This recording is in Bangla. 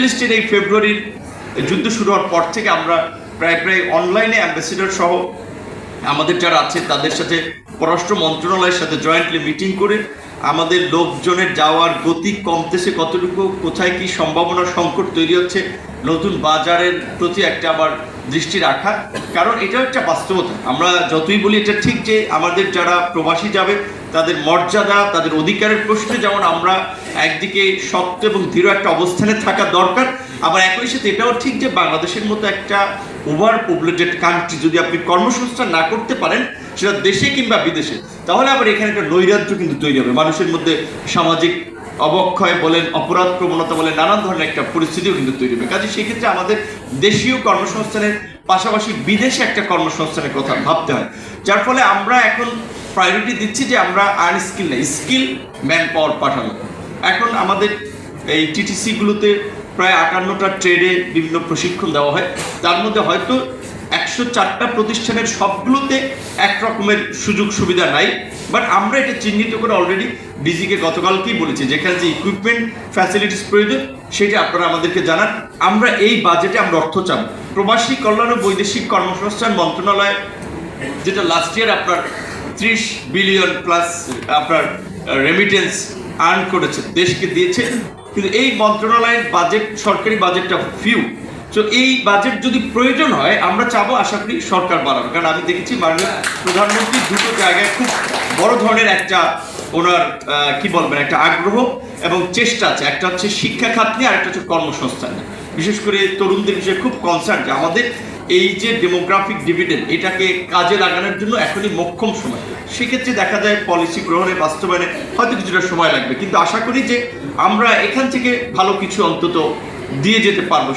ইস্টের এই ফেব্রুয়ারির যুদ্ধ শুরু হওয়ার পর থেকে আমরা প্রায় অনলাইনে অ্যাম্বাসেডর সহ আমাদের যারা আছে তাদের সাথে পররাষ্ট্র মন্ত্রণালয়ের সাথে জয়েন্টলি মিটিং করে আমাদের লোকজনের যাওয়ার গতি কমতেছে কতটুকু, কোথায় কি সম্ভাবনা সংকট তৈরি হচ্ছে, নতুন বাজারের প্রতি একটা আবার দৃষ্টি রাখা। কারণ এটা একটা বাস্তবতা, আমরা যতই বলি এটা ঠিক যে আমাদের যারা প্রবাসী যাবে তাদের মর্যাদা, তাদের অধিকারের প্রশ্নে যেমন আমরা একদিকে শক্ত এবং দৃঢ় একটা অবস্থানে থাকা দরকার, আবার একই সাথে এটাও ঠিক যে বাংলাদেশের মতো একটা ওভার পপুলেটেড কান্ট্রি যদি আপনি কর্মসংস্থান না করতে পারেন সেটা দেশে কিংবা বিদেশে, তাহলে আবার এখানে একটা নৈরাজ্য কিন্তু তৈরি হবে, মানুষের মধ্যে সামাজিক অবক্ষয় বলেন, অপরাধ প্রবণতা বলেন, নানান ধরনের একটা পরিস্থিতিও কিন্তু তৈরি হবে। কাজে সেক্ষেত্রে আমাদের দেশীয় কর্মসংস্থানের পাশাপাশি বিদেশে একটা কর্মসংস্থানের কথা ভাবতে হয়, যার ফলে আমরা এখন প্রায়োরিটি দিচ্ছি যে আমরা আনস্কিল না, স্কিল ম্যান পাওয়ার পাঠানো। এখন আমাদের এই টিটিসিগুলোতে প্রায় 58টা ট্রেডে বিভিন্ন প্রশিক্ষণ দেওয়া হয়, তার মধ্যে হয়তো 104টা প্রতিষ্ঠানের সবগুলোতে এক রকমের সুযোগ সুবিধা নাই, বাট আমরা এটা চিহ্নিত করে অলরেডি ডিজিকে গতকালকেই বলেছি যেখানে যে ইকুইপমেন্ট ফ্যাসিলিটিস প্রয়োজন সেটা আপনারা আমাদেরকে জানান। আমরা এই বাজেটে আমরা অর্থ চাব। প্রবাসী কল্যাণ ও বৈদেশিক কর্মসংস্থান মন্ত্রণালয় যেটা লাস্ট ইয়ার আপনার 30 বিলিয়ন প্লাস আপনার রেমিটেন্স আর্ন করেছে, দেশকে দিয়েছে, কিন্তু এই মন্ত্রণালয়ের বাজেট, সরকারি বাজেটটা ফিউ। তো এই বাজেট যদি প্রয়োজন হয় আমরা চাবো, আশা করি সরকার বাড়াবে। কারণ আমি দেখেছি মাননীয় প্রধানমন্ত্রী দুটো জায়গায় খুব বড় ধরনের একটা ওনার কি বলবেন একটা আগ্রহ এবং চেষ্টা আছে। একটা হচ্ছে শিক্ষা খাত নিয়ে, আর একটা হচ্ছে কর্মসংস্থান নিয়ে। বিশেষ করে তরুণদের বিষয়ে খুব কনসার্ন যে আমাদের এই যে ডেমোগ্রাফিক ডিভিডেন্ড এটাকে কাজে লাগানোর জন্য এখনই মোক্ষম সময়। সেক্ষেত্রে দেখা যায় পলিসি গ্রহণে, বাস্তবায়নে হয়তো কিছুটা সময় লাগবে, কিন্তু আশা করি যে আমরা এখান থেকে ভালো কিছু অন্তত দিয়ে যেতে পারবো।